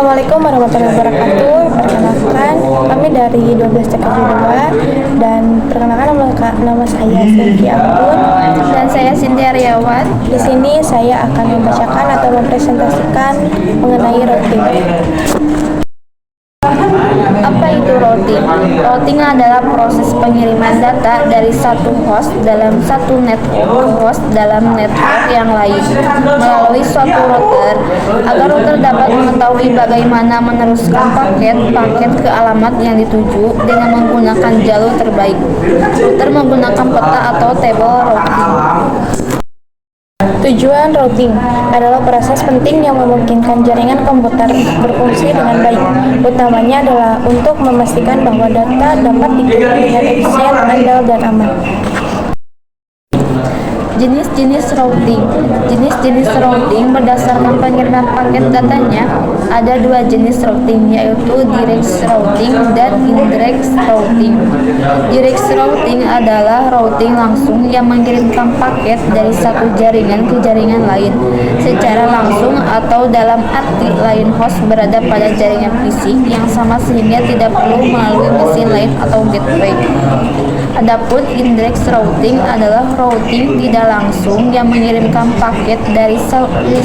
Assalamualaikum warahmatullahi wabarakatuh. Perkenalkan, kami dari 12 TKJ 2 dan perkenalkan nama saya Sylvia Ampun Dan saya Cynthia Riawan. Di sini saya akan membacakan atau mempresentasikan mengenai routing. Apa itu routing? Routing adalah proses pengiriman data dari satu host dalam satu network ke host dalam network yang lain melalui suatu router. Agar router dapat mengetahui bagaimana meneruskan paket ke alamat yang dituju dengan menggunakan jalur terbaik. Router menggunakan peta atau table routing. Tujuan routing adalah proses penting yang memungkinkan jaringan komputer berfungsi dengan baik. Utamanya adalah untuk memastikan bahwa data dapat dikirim dengan efisien, andal, dan aman. Jenis-jenis routing. Jenis-jenis routing berdasarkan pengiriman paket datanya. Ada dua jenis routing, yaitu direct routing dan indirect routing. Direct routing adalah routing langsung yang mengirimkan paket dari satu jaringan ke jaringan lain secara langsung atau dalam arti lain host berada pada jaringan fisik yang sama sehingga tidak perlu melalui mesin lain atau gateway. Adapun indirect routing adalah routing tidak langsung yang mengirimkan paket dari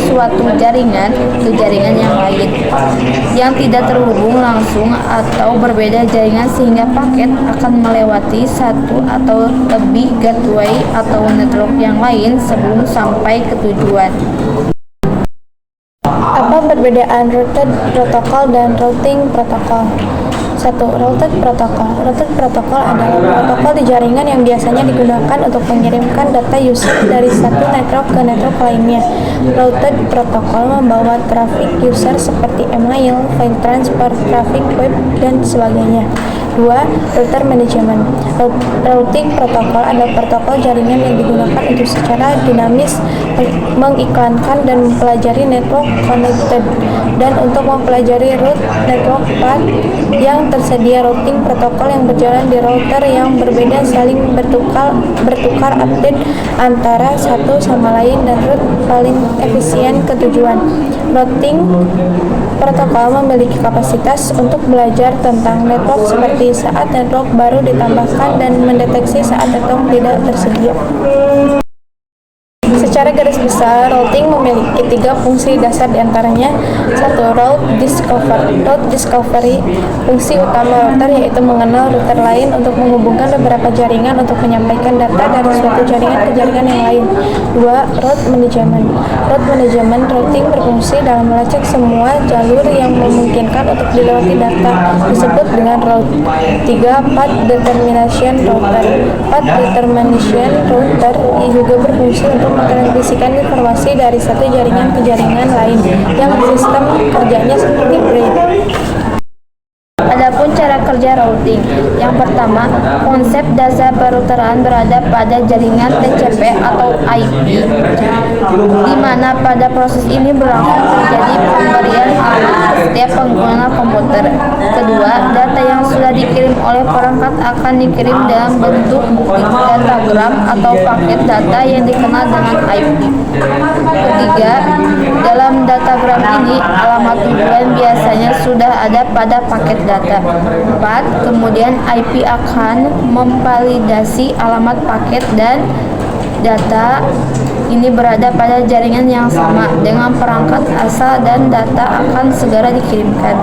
suatu jaringan ke jaringan yang lain yang tidak terhubung langsung atau berbeda jaringan sehingga paket akan melewati satu atau lebih gateway atau network yang lain sebelum sampai ke tujuan. Apa perbedaan routed protokol dan routing protokol? 1. Routed protokol. Routed protokol adalah protokol di jaringan yang biasanya digunakan untuk mengirimkan data user dari satu network ke network lainnya. Routed protokol membawa traffic user seperti email, file transfer, traffic web, dan sebagainya. 2. Router management. Routing protokol adalah protokol jaringan yang digunakan untuk secara dinamis mengiklankan dan mempelajari network connected dan untuk mempelajari root network path yang tersedia. Routing protokol yang berjalan di router yang berbeda saling bertukar update antara satu sama lain dan route paling efisien ke tujuan. Routing protokol memiliki kapasitas untuk belajar tentang network seperti saat network baru ditambahkan dan mendeteksi saat network tidak tersedia. Secara garis besar, routing memiliki 3 fungsi dasar diantaranya. 1. Route discovery. Route discovery, fungsi utama router yaitu mengenal router lain untuk menghubungkan beberapa jaringan untuk menyampaikan data dari suatu jaringan ke jaringan yang lain. 2. Route management. Route management routing berfungsi dalam melacak semua jalur yang memungkinkan untuk dilewati data, disebut dengan route. 3. Path determination router. Path determination router juga berfungsi untuk mentransmisikan informasi dari satu jaringan ke jaringan lain yang sistem kerjanya seperti braid. Adapun cara kerja routing. Yang pertama, konsep dasar perouteran berada pada jaringan TCP atau IP, di mana pada proses ini berlangsung terjadi pemberian alamat ke setiap pengguna komputer. Kedua, data yang sudah dikirim oleh perangkat akan dikirim dalam bentuk datagram atau paket data yang dikenal dengan IP. Ketiga, dalam datagram ini alamat tujuan biasanya sudah ada pada paket data. 4. Kemudian IP akan memvalidasi alamat paket dan data ini berada pada jaringan yang sama dengan perangkat asal dan data akan segera dikirimkan.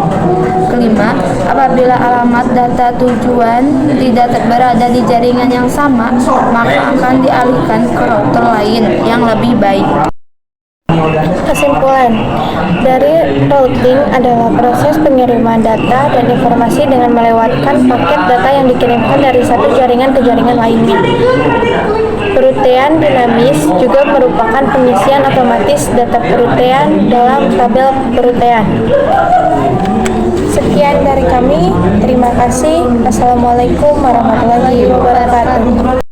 Kelima, apabila alamat data tujuan tidak berada di jaringan yang sama, maka akan dialihkan ke router lain yang lebih baik. Kesimpulan dari routing adalah proses pengiriman data dan informasi dengan melewatkan paket data yang dikirimkan dari satu jaringan ke jaringan lainnya. Perutean dinamis juga merupakan pengisian otomatis data perutean dalam tabel perutean. Sekian dari kami, terima kasih. Assalamualaikum warahmatullahi wabarakatuh.